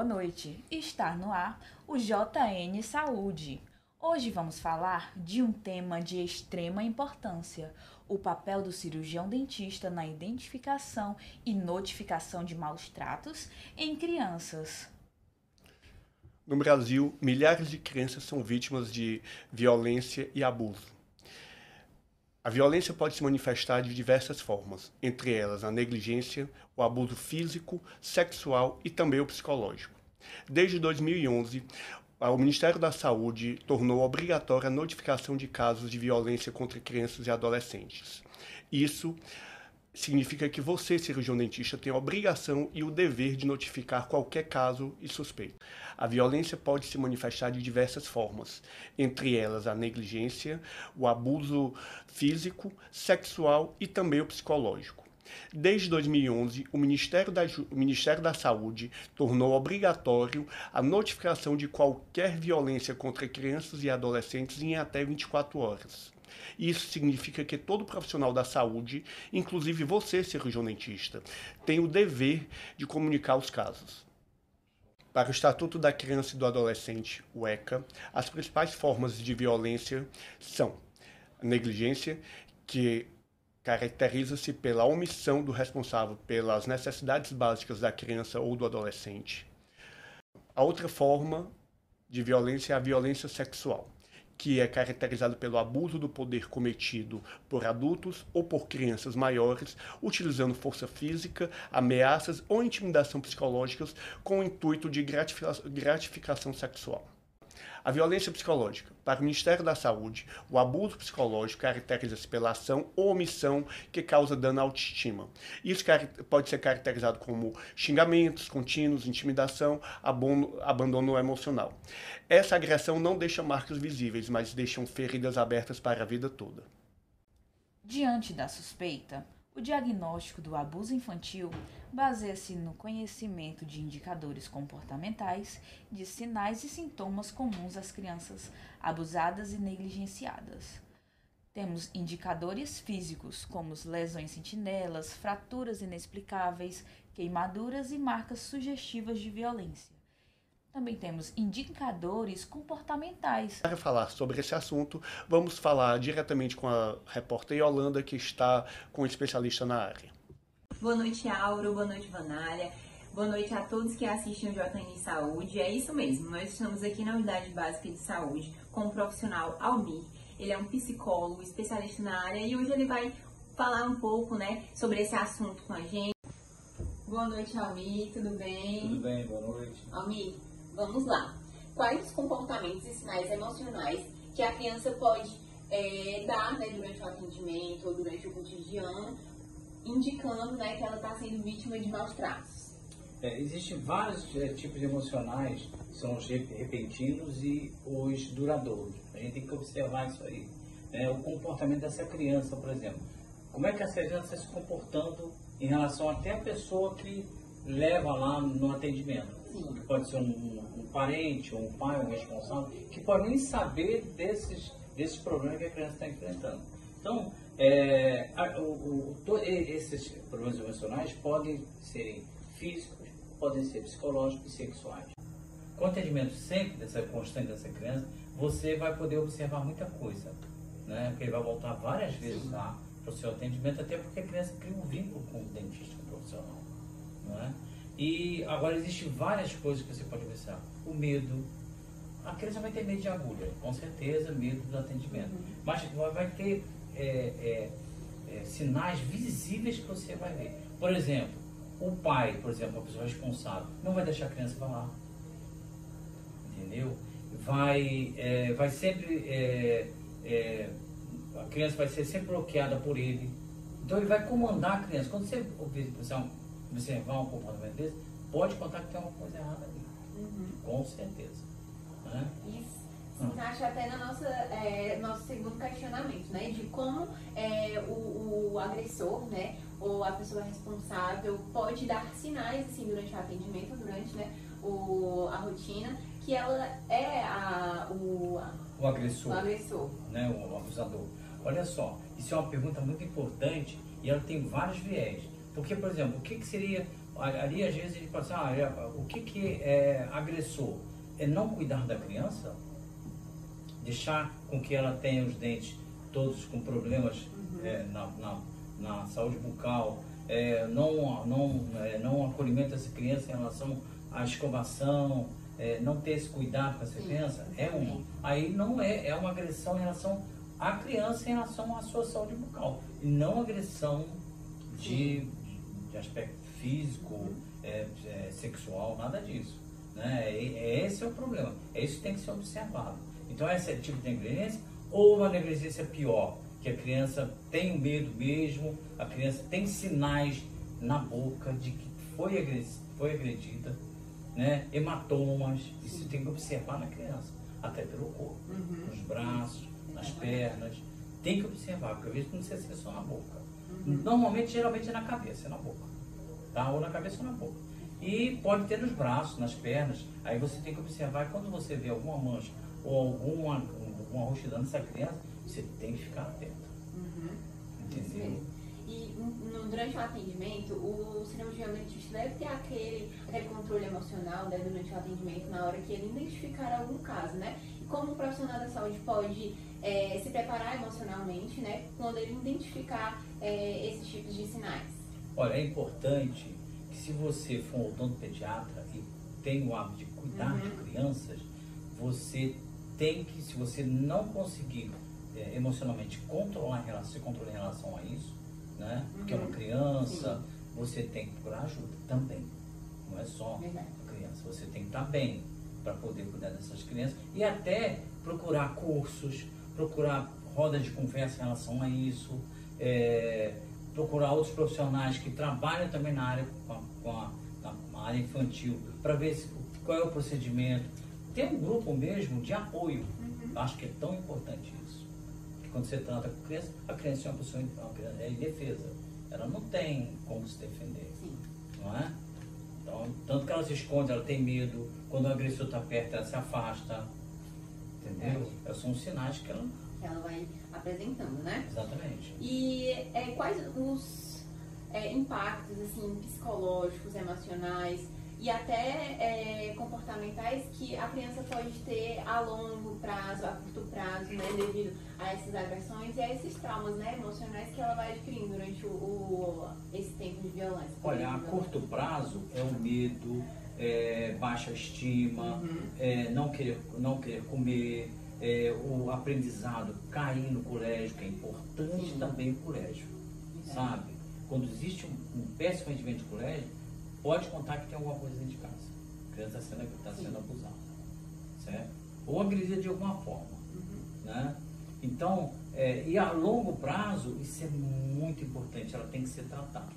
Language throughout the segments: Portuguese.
noite. Está no ar o JN Saúde. Hoje vamos falar de um tema de extrema importância: o papel do cirurgião dentista na identificação e notificação de maus-tratos em crianças. No Brasil, milhares de crianças são vítimas de violência e abuso. A violência pode se manifestar de diversas formas, entre elas a negligência, o abuso físico, sexual e também o psicológico. Desde 2011, o Ministério da Saúde tornou obrigatória a notificação de casos de violência contra crianças e adolescentes. Isso significa que você, cirurgião dentista, tem a obrigação e o dever de notificar qualquer caso e suspeito. A violência pode se manifestar de diversas formas, entre elas a negligência, o abuso físico, sexual e também o psicológico. Desde 2011, o Ministério da Saúde tornou obrigatório a notificação de qualquer violência contra crianças e adolescentes em até 24 horas. Isso significa que todo profissional da saúde, inclusive você, cirurgião dentista, tem o dever de comunicar os casos. Para o Estatuto da Criança e do Adolescente, o ECA, as principais formas de violência são a negligência, que caracteriza-se pela omissão do responsável pelas necessidades básicas da criança ou do adolescente. A outra forma de violência é a violência sexual, que é caracterizado pelo abuso do poder cometido por adultos ou por crianças maiores, utilizando força física, ameaças ou intimidação psicológicas com o intuito de gratificação sexual. A violência psicológica. Para o Ministério da Saúde, o abuso psicológico caracteriza-se pela ação ou omissão que causa dano à autoestima. Isso pode ser caracterizado como xingamentos contínuos, intimidação, abandono emocional. Essa agressão não deixa marcas visíveis, mas deixam feridas abertas para a vida toda. Diante da suspeita, o diagnóstico do abuso infantil baseia-se no conhecimento de indicadores comportamentais, de sinais e sintomas comuns às crianças abusadas e negligenciadas. Temos indicadores físicos, como lesões sentinelas, fraturas inexplicáveis, queimaduras e marcas sugestivas de violência. Também temos indicadores comportamentais. Para falar sobre esse assunto, vamos falar diretamente com a repórter Yolanda, que está com um especialista na área. Boa noite, Auro. Boa noite, Vanália. Boa noite a todos que assistem o JN Saúde. É isso mesmo, nós estamos aqui na Unidade Básica de Saúde com o profissional Almir. Ele é um psicólogo, especialista na área, e hoje ele vai falar um pouco, sobre esse assunto com a gente. Boa noite, Almir. Tudo bem? Tudo bem, boa noite. Almir, vamos lá. Quais os comportamentos e sinais emocionais que a criança pode dar durante o atendimento ou durante o cotidiano, indicando que ela está sendo vítima de maus tratos? Existem vários tipos emocionais, que são os repentinos e os duradouros. A gente tem que observar isso aí. O comportamento dessa criança, por exemplo. Como é que essa criança está se comportando em relação até a pessoa que leva lá no atendimento? Que pode ser um parente, ou um pai, um responsável, que pode nem saber desses problemas que a criança está enfrentando. Então, esses problemas emocionais podem ser físicos, podem ser psicológicos e sexuais. Com o atendimento sempre constante dessa criança, você vai poder observar muita coisa, porque ele vai voltar várias vezes lá para o seu atendimento, até porque a criança cria um vínculo com o dentista profissional, não é? E agora existem várias coisas que você pode observar. O medo. A criança vai ter medo de agulha, com certeza, medo do atendimento. Mas vai ter sinais visíveis que você vai ver. Por exemplo, o pai, a pessoa responsável, não vai deixar a criança falar. Entendeu? Vai sempre... a criança vai ser sempre bloqueada por ele. Então ele vai comandar a criança. Quando você observar um comportamento desse, pode contar que tem uma coisa errada ali. Com certeza. Isso se encaixa até no nosso segundo questionamento, de como o agressor, ou a pessoa responsável pode dar sinais assim, durante o atendimento, durante a rotina, que ela é o agressor, o abusador. Olha só, isso é uma pergunta muito importante e ela tem vários viés. Porque, por exemplo, o que seria ali às vezes a gente fala assim, o que é agressor? É não cuidar da criança, deixar com que ela tenha os dentes todos com problemas na saúde bucal, não acolhimento dessa criança em relação à escovação, não ter esse cuidado com essa criança, aí não é uma agressão em relação à criança em relação à sua saúde bucal, e não agressão de aspecto físico, sexual, nada disso. Né? Esse é o problema, isso que tem que ser observado. Então esse é o tipo de negligência, ou uma negligência pior, que a criança tem medo mesmo, a criança tem sinais na boca de que foi agredida, né? Hematomas, isso tem que observar na criança, até pelo corpo, nos braços, nas pernas, tem que observar, porque às vezes não precisa ser só na boca. Normalmente, geralmente é na cabeça, é na boca, tá? Ou na cabeça ou na boca. E pode ter nos braços, nas pernas, aí você tem que observar, e quando você vê alguma mancha ou alguma roxidão nessa criança, você tem que ficar atento. Entendeu? E durante o atendimento, o cirurgião dentista deve ter aquele controle emocional, né, durante o atendimento, na hora que ele identificar algum caso, né? E como o profissional da saúde pode se preparar emocionalmente, né, quando ele identificar esses tipos de sinais? Olha, é importante que se você for um odontopediatra e tem o hábito de cuidar de crianças, você tem que, se você não conseguir emocionalmente se controlar em relação a isso, né? Porque é uma criança, você tem que procurar ajuda também. Não é só a criança, você tem que estar bem para poder cuidar dessas crianças e até procurar cursos, procurar rodas de conversa em relação a isso, procurar outros profissionais que trabalham também na área, na área infantil, para ver qual é o procedimento. Tem um grupo mesmo de apoio. Acho que é tão importante isso. Porque quando você trata com criança, a criança é uma pessoa indefesa. Ela não tem como se defender. Não é? Então, tanto que ela se esconde, ela tem medo. Quando o agressor está perto, ela se afasta. Entendeu? São sinais que ela vai apresentando, né? Exatamente. E quais os impactos assim, psicológicos, emocionais e até comportamentais que a criança pode ter a longo prazo, a curto prazo, né, devido a essas agressões e a esses traumas, né, emocionais que ela vai adquirindo durante esse tempo de violência? Olha, a curto prazo é o medo, baixa estima, não querer comer, o aprendizado, cair no colégio, que é importante também o colégio, sabe? Quando existe um péssimo rendimento de colégio, pode contar que tem alguma coisa dentro de casa. A criança está sendo abusada, certo? Ou agredida de alguma forma, né? Então, e a longo prazo, isso é muito importante, ela tem que ser tratada.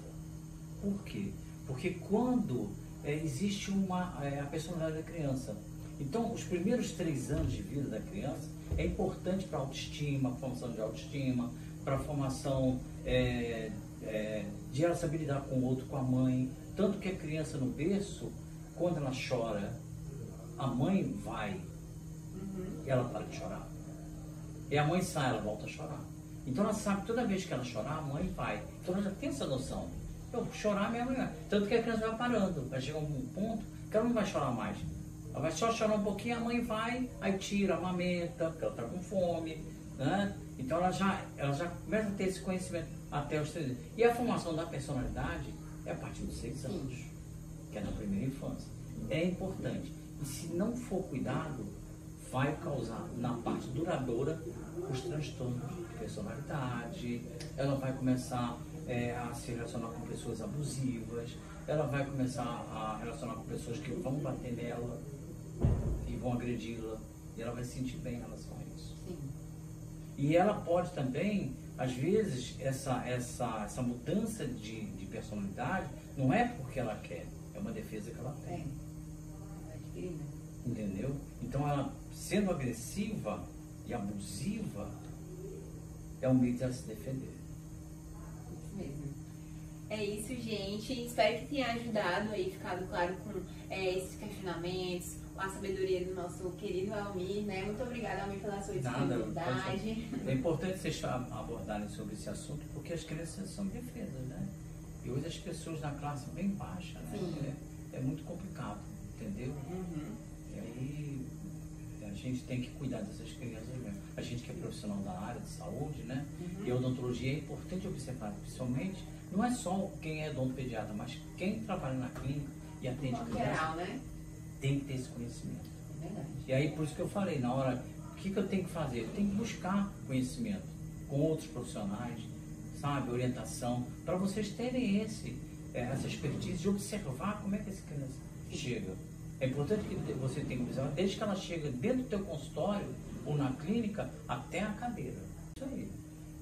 Por quê? Porque quando existe a personalidade da criança, então os primeiros 3 anos de vida da criança é importante para a autoestima, formação de autoestima, para a formação de ela saber lidar com o outro, com a mãe. Tanto que a criança no berço, quando ela chora, a mãe vai e ela para de chorar. E a mãe sai, ela volta a chorar. Então ela sabe que toda vez que ela chorar, a mãe vai. Então ela já tem essa noção. Eu chorar, minha mãe vai. Tanto que a criança vai parando, vai chegar um ponto que ela não vai chorar mais. Ela vai só chorar um pouquinho, a mãe vai, aí tira, amamenta, porque ela está com fome, né? Então ela já começa a ter esse conhecimento até os 3 anos. E a formação da personalidade é a partir dos 6 anos, que é na primeira infância. É importante. E se não for cuidado, vai causar, na parte duradoura, os transtornos de personalidade, ela vai começar a se relacionar com pessoas abusivas, ela vai começar a relacionar com pessoas que vão bater nela e vão agredi-la, e ela vai se sentir bem em relação a isso. E ela pode também, às vezes, essa mudança de personalidade não é porque ela quer, é uma defesa que ela tem. Entendeu? Então ela, sendo agressiva e abusiva, é um meio dela se defender. Isso mesmo. É isso, gente. Espero que tenha ajudado aí, ficado claro com esses questionamentos, a sabedoria do nosso querido Almir, né? Muito obrigada, Almir, pela sua disponibilidade. É importante vocês abordarem sobre esse assunto, porque as crianças são defesas, né? E hoje as pessoas na classe bem baixa, né? É muito complicado, entendeu? E aí a gente tem que cuidar dessas crianças mesmo. A gente que é profissional da área de saúde, né? E a odontologia é importante observar, principalmente, não é só quem é odontopediatra, mas quem trabalha na clínica e atende criança, né? tem que ter esse conhecimento. É verdade. E aí, por isso que eu falei, na hora, o que eu tenho que fazer? Eu tenho que buscar conhecimento com outros profissionais, sabe, orientação, para vocês terem essa expertise de observar como é que essa criança chega. É importante que você tenha que observar, desde que ela chega dentro do teu consultório ou na clínica até a cadeira. Isso aí.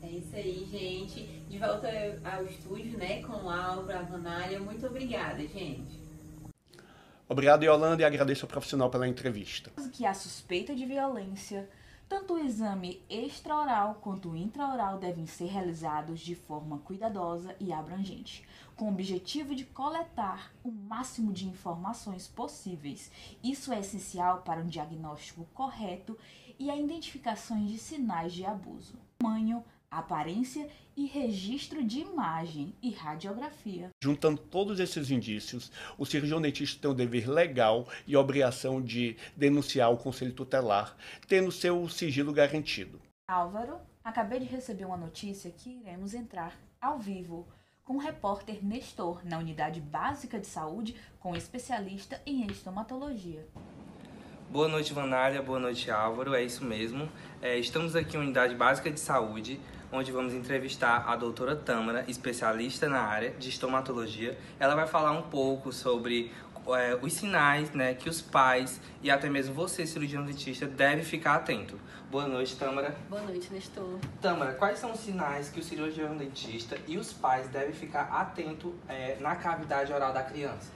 É isso aí, gente. De volta ao estúdio, né, com a Álvaro, a Vanália. Muito obrigada, gente. Obrigado, Yolanda, e agradeço ao profissional pela entrevista. Que a suspeita de violência, tanto o exame extraoral quanto o intraoral devem ser realizados de forma cuidadosa e abrangente, com o objetivo de coletar o máximo de informações possíveis. Isso é essencial para um diagnóstico correto e a identificação de sinais de abuso. Tamanho, aparência e registro de imagem e radiografia. Juntando todos esses indícios, o cirurgião dentista tem o dever legal e a obrigação de denunciar o conselho tutelar, tendo seu sigilo garantido. Álvaro, acabei de receber uma notícia que iremos entrar ao vivo com o repórter Nestor na unidade básica de saúde com especialista em estomatologia. Boa noite, Vanália. Boa noite, Álvaro. É isso mesmo. Estamos aqui em unidade básica de saúde, onde vamos entrevistar a doutora Tâmara, especialista na área de estomatologia. Ela vai falar um pouco sobre os sinais, né, que os pais e até mesmo você, cirurgião dentista, deve ficar atento. Boa noite, Tâmara. Boa noite, Nestor. Tâmara, quais são os sinais que o cirurgião dentista e os pais devem ficar atento na cavidade oral da criança?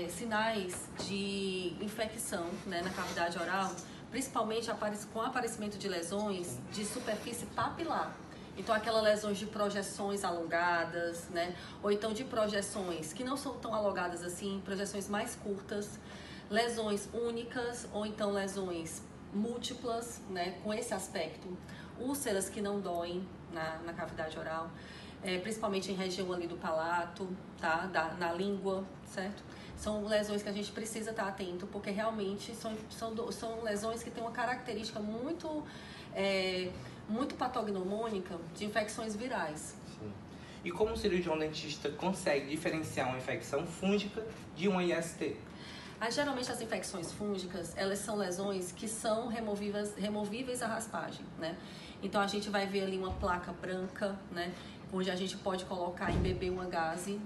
Sinais de infecção, né, na cavidade oral, principalmente com o aparecimento de lesões de superfície papilar. Então, aquelas lesões de projeções alongadas, né? Ou então de projeções que não são tão alongadas assim, projeções mais curtas, lesões únicas ou então lesões múltiplas, né? Com esse aspecto. Úlceras que não doem na cavidade oral, principalmente em região ali do palato, tá? Na língua, certo? São lesões que a gente precisa estar atento, porque realmente são lesões que têm uma característica muito patognomônica de infecções virais. Sim. E como o cirurgião dentista consegue diferenciar uma infecção fúngica de uma IST? Geralmente as infecções fúngicas, elas são lesões que são removíveis à raspagem, né? Então a gente vai ver ali uma placa branca, né? Onde a gente pode colocar, embeber uma gaze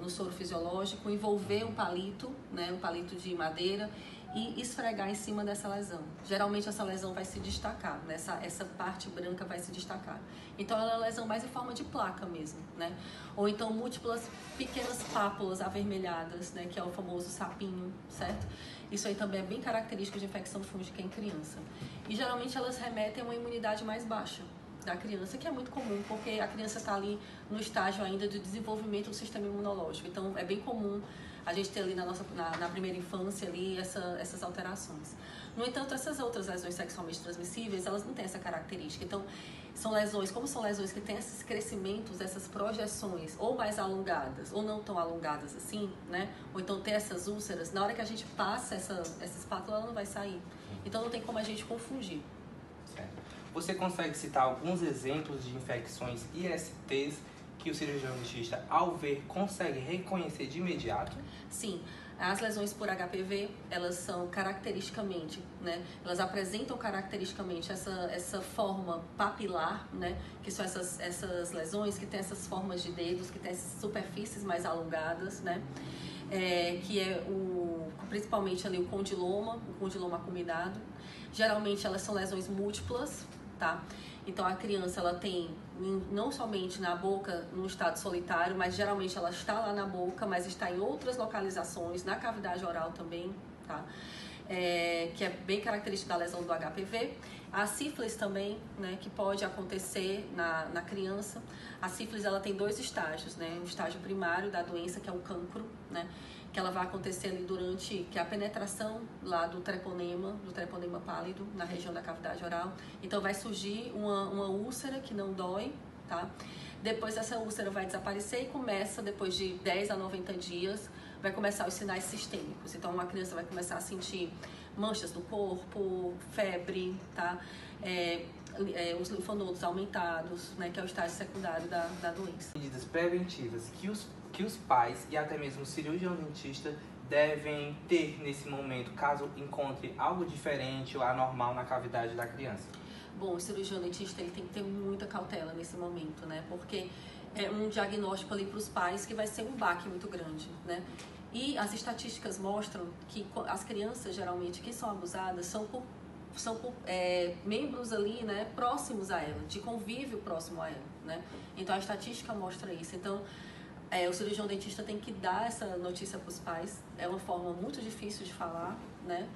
no soro fisiológico, envolver um palito, né? Um palito de madeira e esfregar em cima dessa lesão. Geralmente essa lesão vai se destacar, né? Essa parte branca vai se destacar. Então ela é uma lesão mais em forma de placa mesmo, né? Ou então múltiplas pequenas pápulas avermelhadas, né? Que é o famoso sapinho, certo? Isso aí também é bem característico de infecção fúngica em criança. E geralmente elas remetem a uma imunidade mais baixa da criança, que é muito comum, porque a criança está ali no estágio ainda de desenvolvimento do sistema imunológico. Então é bem comum a gente ter ali na primeira infância ali essas alterações. No entanto, essas outras lesões sexualmente transmissíveis, elas não têm essa característica. Então, são lesões que têm esses crescimentos, essas projeções, ou mais alongadas, ou não tão alongadas assim, né? Ou então ter essas úlceras, na hora que a gente passa essa espátula, ela não vai sair. Então, não tem como a gente confundir. Certo. Você consegue citar alguns exemplos de infecções ISTs que o cirurgião dentista, ao ver, consegue reconhecer de imediato? Sim, as lesões por HPV, elas são caracteristicamente, né? Elas apresentam caracteristicamente essa forma papilar, né? Que são essas lesões que têm essas formas de dedos, que têm essas superfícies mais alongadas, né? Que é principalmente ali o condiloma acuminado. Geralmente elas são lesões múltiplas, tá? Então a criança ela tem não somente na boca no estado solitário, mas geralmente ela está lá na boca, mas está em outras localizações, na cavidade oral também, tá? Que é bem característica da lesão do HPV. A sífilis também, né, que pode acontecer na criança. A sífilis ela tem 2 estágios, né? Um estágio primário da doença, que é o cancro, né? Que ela vai acontecer ali que é a penetração lá do treponema pálido, na região da cavidade oral. Então vai surgir uma úlcera que não dói, tá? Depois essa úlcera vai desaparecer e começa, depois de 10 a 90 dias, vai começar os sinais sistêmicos. Então, uma criança vai começar a sentir manchas no corpo, febre, tá? Os linfonodos aumentados, né? Que é o estágio secundário da doença. Medidas preventivas que os pais e até mesmo o cirurgião dentista devem ter nesse momento, caso encontre algo diferente ou anormal na cavidade da criança? Bom, o cirurgião dentista ele tem que ter muita cautela nesse momento, né? Porque é um diagnóstico ali para os pais que vai ser um baque muito grande, né? E as estatísticas mostram que as crianças, geralmente, que são abusadas, são por membros ali, né, próximos a ela, de convívio próximo a ela, né? Então, a estatística mostra isso. Então, o cirurgião dentista tem que dar essa notícia para os pais. É uma forma muito difícil de falar, né?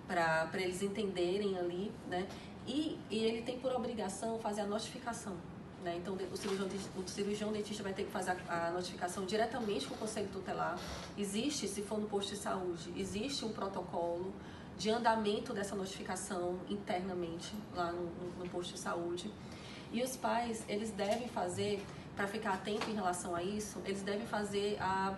Para eles entenderem ali, né? E ele tem por obrigação fazer a notificação, né? Então, o cirurgião dentista vai ter que fazer a notificação diretamente com o conselho tutelar. Existe, se for no posto de saúde, existe um protocolo de andamento dessa notificação internamente lá no posto de saúde. E os pais, eles devem fazer, para ficar atento em relação a isso, eles devem fazer a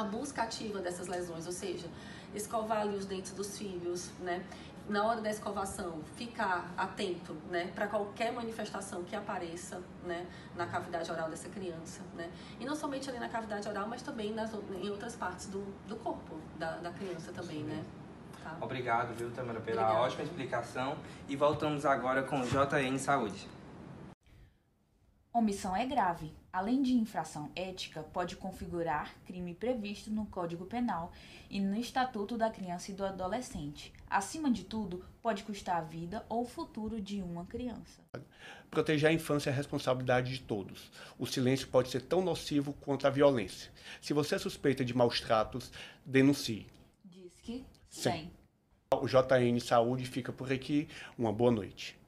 busca ativa dessas lesões, ou seja, escovar ali os dentes dos filhos, né? Na hora da escovação, ficar atento, né, para qualquer manifestação que apareça, né, na cavidade oral dessa criança, né? E não somente ali na cavidade oral, mas também em outras partes do corpo da criança também, né? Tá? Obrigado, viu, Tamara, pela Obrigada. ótima explicação. E voltamos agora com o JN Saúde. Omissão é grave. Além de infração ética, pode configurar crime previsto no Código Penal e no Estatuto da Criança e do Adolescente. Acima de tudo, pode custar a vida ou o futuro de uma criança. Proteger a infância é a responsabilidade de todos. O silêncio pode ser tão nocivo quanto a violência. Se você é suspeita de maus tratos, denuncie. Diz que Sim. sem. O JN Saúde fica por aqui. Uma boa noite.